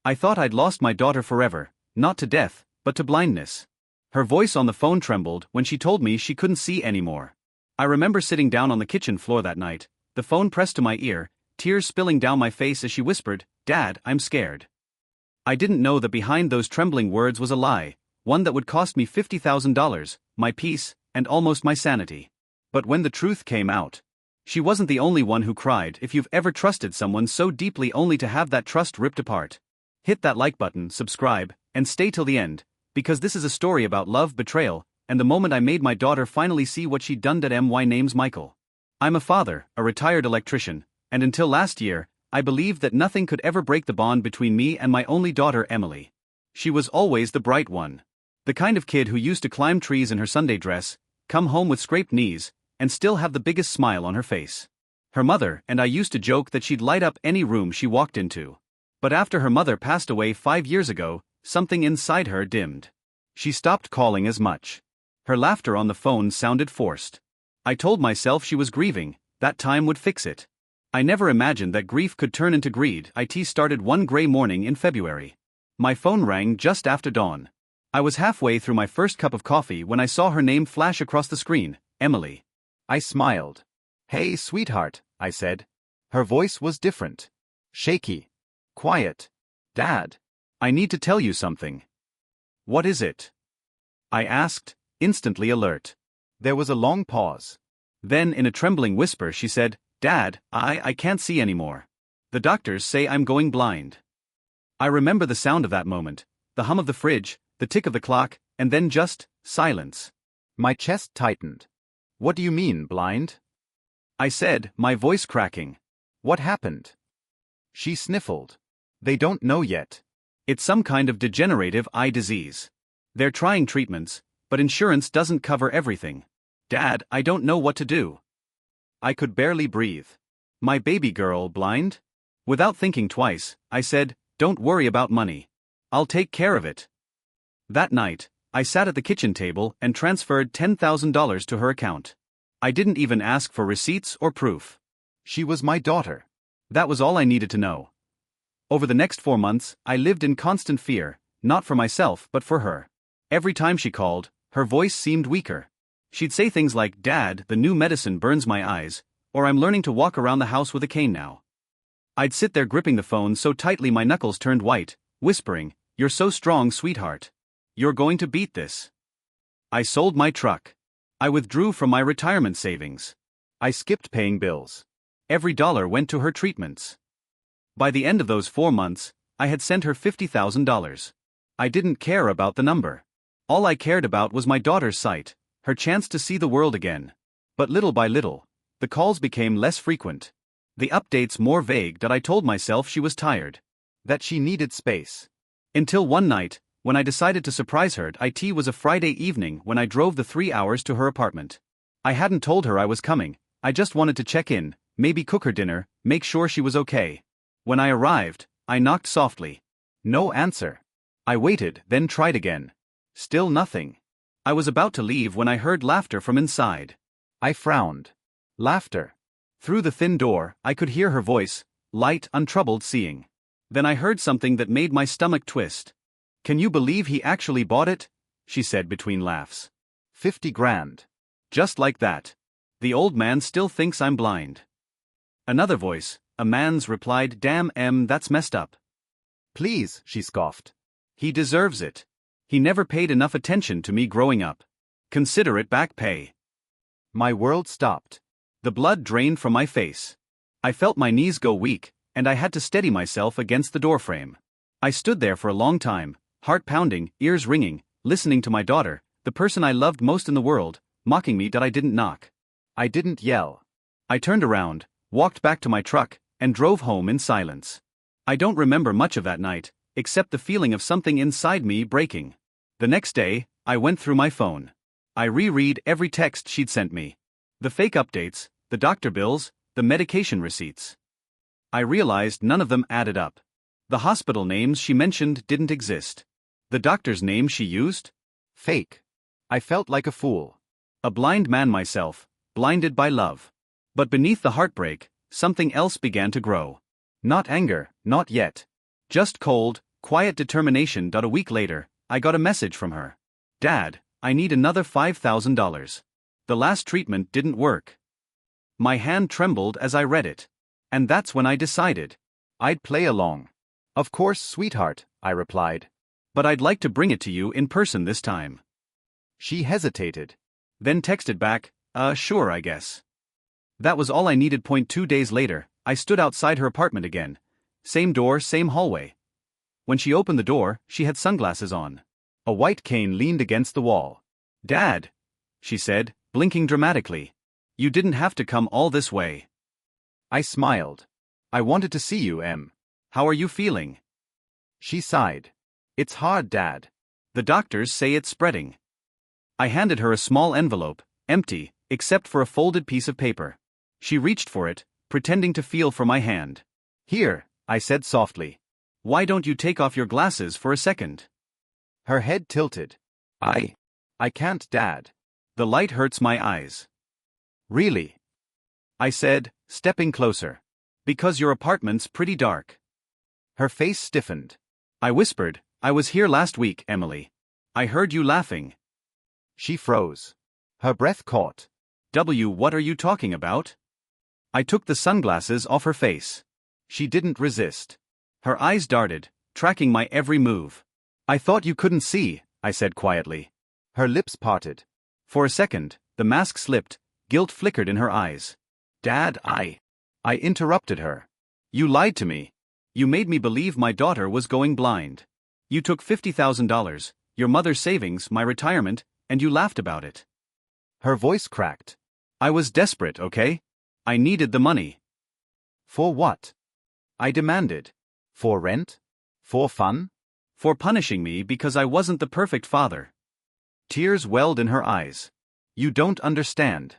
I thought I'd lost my daughter forever, not to death, but to blindness. Her voice on the phone trembled when she told me she couldn't see anymore. I remember sitting down on the kitchen floor that night, the phone pressed to my ear, tears spilling down my face as she whispered, "Dad, I'm scared." I didn't know that behind those trembling words was a lie, one that would cost me $50,000, my peace, and almost my sanity. But when the truth came out, she wasn't the only one who cried. If you've ever trusted someone so deeply only to have that trust ripped apart, hit that like button, subscribe, and stay till the end, because this is a story about love, betrayal, and the moment I made my daughter finally see what she'd done. My name's Michael. I'm a father, a retired electrician, and until last year, I believed that nothing could ever break the bond between me and my only daughter, Emily. She was always the bright one. The kind of kid who used to climb trees in her Sunday dress, come home with scraped knees, and still have the biggest smile on her face. Her mother and I used to joke that she'd light up any room she walked into. But after her mother passed away 5 years ago, something inside her dimmed. She stopped calling as much. Her laughter on the phone sounded forced. I told myself she was grieving, that time would fix it. I never imagined that grief could turn into greed. It started one gray morning in February. My phone rang just after dawn. I was halfway through my first cup of coffee when I saw her name flash across the screen, Emily. I smiled. "Hey, sweetheart," I said. Her voice was different. Shaky. Quiet. "Dad, I need to tell you something." "What is it?" I asked, instantly alert. There was a long pause. Then in a trembling whisper she said, "Dad, I can't see anymore. The doctors say I'm going blind." I remember the sound of that moment, the hum of the fridge, the tick of the clock, and then just silence. My chest tightened. "What do you mean, blind?" I said, my voice cracking. "What happened?" She sniffled. "They don't know yet. It's some kind of degenerative eye disease. They're trying treatments, but insurance doesn't cover everything. Dad, I don't know what to do." I could barely breathe. "My baby girl blind?" Without thinking twice, I said, "Don't worry about money. I'll take care of it." That night, I sat at the kitchen table and transferred $10,000 to her account. I didn't even ask for receipts or proof. She was my daughter. That was all I needed to know. Over the next 4 months, I lived in constant fear, not for myself but for her. Every time she called, her voice seemed weaker. She'd say things like, "Dad, the new medicine burns my eyes," or "I'm learning to walk around the house with a cane now." I'd sit there gripping the phone so tightly my knuckles turned white, whispering, "You're so strong, sweetheart. You're going to beat this." I sold my truck. I withdrew from my retirement savings. I skipped paying bills. Every dollar went to her treatments. By the end of those 4 months, I had sent her $50,000. I didn't care about the number. All I cared about was my daughter's sight, her chance to see the world again. But little by little, the calls became less frequent. The updates more vague. That I told myself she was tired. That she needed space. Until one night, when I decided to surprise her. It was a Friday evening when I drove the 3 hours to her apartment. I hadn't told her I was coming, I just wanted to check in, maybe cook her dinner, make sure she was okay. When I arrived, I knocked softly. No answer. I waited, then tried again. Still nothing. I was about to leave when I heard laughter from inside. I frowned. Laughter. Through the thin door, I could hear her voice, light, untroubled seeing. Then I heard something that made my stomach twist. "Can you believe he actually bought it?" she said between laughs. 50 grand. Just like that. The old man still thinks I'm blind. Another voice, a man's, replied, "Damn, that's messed up." "Please," she scoffed. "He deserves it. He never paid enough attention to me growing up. Consider it back pay." My world stopped. The blood drained from my face. I felt my knees go weak, and I had to steady myself against the doorframe. I stood there for a long time, heart pounding, ears ringing, listening to my daughter, the person I loved most in the world, mocking me that I didn't knock. I didn't yell. I turned around, walked back to my truck, and drove home in silence. I don't remember much of that night, except the feeling of something inside me breaking. The next day, I went through my phone. I reread every text she'd sent me. The fake updates, the doctor bills, the medication receipts. I realized none of them added up. The hospital names she mentioned didn't exist. The doctor's name she used? Fake. I felt like a fool. A blind man myself, blinded by love. But beneath the heartbreak, something else began to grow. Not anger, not yet. Just cold, Quiet determination. A week later, I got a message from her. Dad, I need another $5,000. The last treatment didn't work. My hand trembled as I read it. And that's when I decided I'd play along. Of course, sweetheart, I replied. But I'd like to bring it to you in person this time. She hesitated. Then texted back, sure, I guess. That was all I needed. 2 days later, I stood outside her apartment again. Same door, same hallway. When she opened the door, she had sunglasses on. A white cane leaned against the wall. Dad, she said, blinking dramatically. You didn't have to come all this way. I smiled. I wanted to see you, Em. How are you feeling? She sighed. It's hard, Dad. The doctors say it's spreading. I handed her a small envelope, empty, except for a folded piece of paper. She reached for it, pretending to feel for my hand. Here, I said softly. Why don't you take off your glasses for a second? Her head tilted. I can't, Dad. The light hurts my eyes. Really? I said, stepping closer. Because your apartment's pretty dark. Her face stiffened. I whispered, I was here last week, Emily. I heard you laughing. She froze. Her breath caught. What are you talking about? I took the sunglasses off her face. She didn't resist. Her eyes darted, tracking my every move. I thought you couldn't see, I said quietly. Her lips parted. For a second, the mask slipped, guilt flickered in her eyes. Dad, I interrupted her. You lied to me. You made me believe my daughter was going blind. You took $50,000, your mother's savings, my retirement, and you laughed about it. Her voice cracked. I was desperate, okay? I needed the money. For what? I demanded. For rent? For fun? For punishing me because I wasn't the perfect father. Tears welled in her eyes. You don't understand.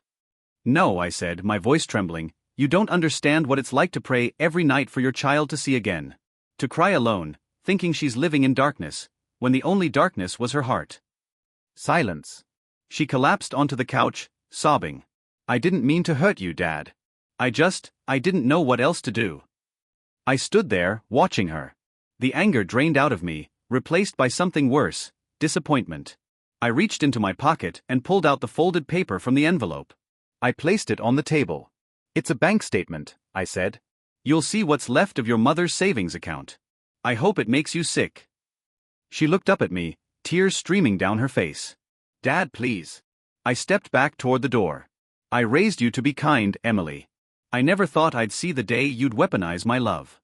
No, I said, my voice trembling. You don't understand what it's like to pray every night for your child to see again. To cry alone, thinking she's living in darkness, when the only darkness was her heart. Silence. She collapsed onto the couch, sobbing. I didn't mean to hurt you, Dad. I didn't know what else to do. I stood there, watching her. The anger drained out of me, replaced by something worse, disappointment. I reached into my pocket and pulled out the folded paper from the envelope. I placed it on the table. It's a bank statement, I said. You'll see what's left of your mother's savings account. I hope it makes you sick. She looked up at me, tears streaming down her face. Dad, please. I stepped back toward the door. I raised you to be kind, Emily. I never thought I'd see the day you'd weaponize my love.